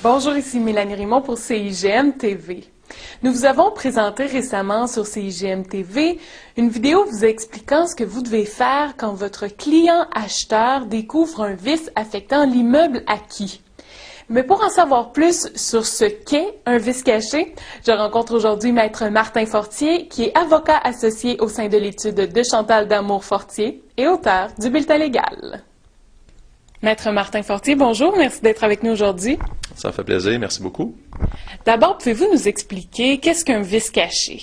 Bonjour, ici Mélanie Raymond pour CIGN TV. Nous vous avons présenté récemment sur CIGN TV une vidéo vous expliquant ce que vous devez faire quand votre client acheteur découvre un vice affectant l'immeuble acquis. Mais pour en savoir plus sur ce qu'est un vice caché, je rencontre aujourd'hui Maître Martin Fortier, qui est avocat associé au sein de l'étude de Chantal Damour-Fortier et auteur du Bulletin légal. Maître Martin Fortier, bonjour, merci d'être avec nous aujourd'hui. Ça fait plaisir, merci beaucoup. D'abord, pouvez-vous nous expliquer qu'est-ce qu'un vice caché?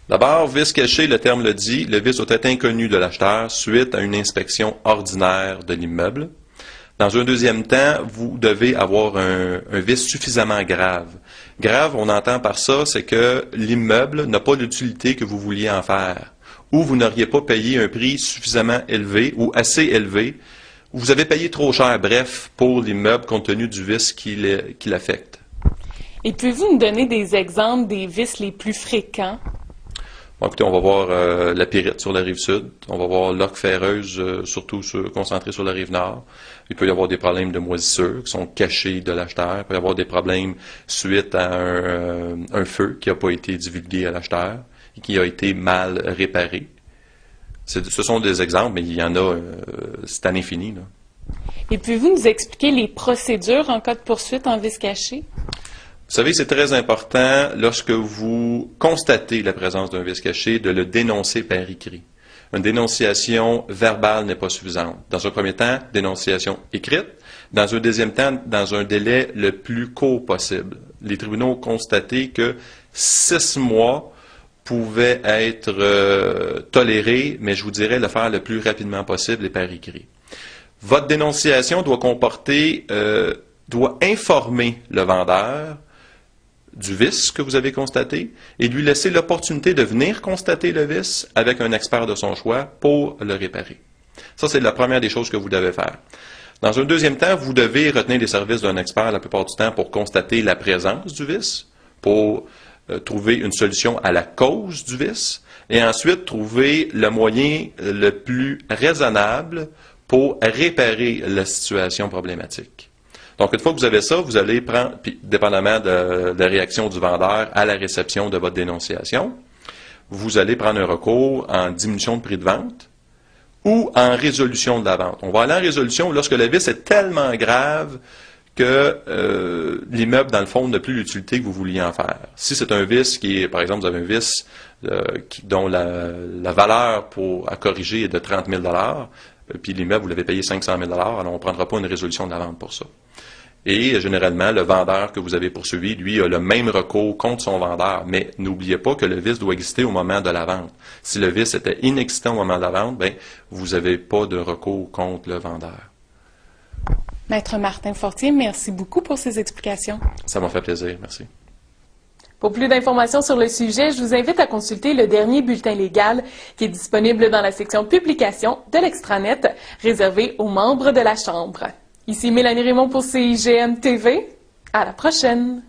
D'abord, vice caché, le terme le dit, le vice doit être inconnu de l'acheteur suite à une inspection ordinaire de l'immeuble. Dans un deuxième temps, vous devez avoir un vice suffisamment grave. Grave, on entend par ça, c'est que l'immeuble n'a pas l'utilité que vous vouliez en faire, ou vous n'auriez pas payé un prix suffisamment élevé ou assez élevé, ou vous avez payé trop cher, bref, pour l'immeuble compte tenu du vice qui l'affecte. Et pouvez-vous nous donner des exemples des vices les plus fréquents? Bon, écoutez, on va voir la pyrite sur la rive sud, on va voir l'orque ferreuse, surtout concentrée sur la rive nord. Il peut y avoir des problèmes de moisissure qui sont cachés de l'acheteur. Il peut y avoir des problèmes suite à un feu qui n'a pas été divulgué à l'acheteur et qui a été mal réparé. Ce sont des exemples, mais il y en a, c'est à l'infini, là. Et pouvez-vous nous expliquer les procédures en cas de poursuite en vice caché? Vous savez, c'est très important, lorsque vous constatez la présence d'un vice caché, de le dénoncer par écrit. Une dénonciation verbale n'est pas suffisante. Dans un premier temps, dénonciation écrite. Dans un deuxième temps, dans un délai le plus court possible. Les tribunaux ont constaté que 6 mois pouvait être toléré, mais je vous dirais le faire le plus rapidement possible et par écrit. Votre dénonciation doit doit informer le vendeur du vice que vous avez constaté et lui laisser l'opportunité de venir constater le vice avec un expert de son choix pour le réparer. Ça, c'est la première des choses que vous devez faire. Dans un deuxième temps, vous devez retenir les services d'un expert la plupart du temps pour constater la présence du vice, pour trouver une solution à la cause du vice, et ensuite trouver le moyen le plus raisonnable pour réparer la situation problématique. Donc, une fois que vous avez ça, vous allez prendre, puis dépendamment de la réaction du vendeur à la réception de votre dénonciation, vous allez prendre un recours en diminution de prix de vente ou en résolution de la vente. On va aller en résolution lorsque le vice est tellement grave que l'immeuble, dans le fond, n'a plus l'utilité que vous vouliez en faire. Si c'est un vice qui est, par exemple, vous avez un vice dont la valeur à corriger est de 30 000 puis l'immeuble, vous l'avez payé 500 000 alors on ne prendra pas une résolution de la vente pour ça. Et généralement, le vendeur que vous avez poursuivi, lui, a le même recours contre son vendeur. Mais n'oubliez pas que le vice doit exister au moment de la vente. Si le vice était inexistant au moment de la vente, bien, vous n'avez pas de recours contre le vendeur. Maître Martin Fortier, merci beaucoup pour ces explications. Ça m'a fait plaisir, merci. Pour plus d'informations sur le sujet, je vous invite à consulter le dernier bulletin légal qui est disponible dans la section Publications de l'extranet réservée aux membres de la Chambre. Ici Mélanie Raymond pour CIGN TV. À la prochaine!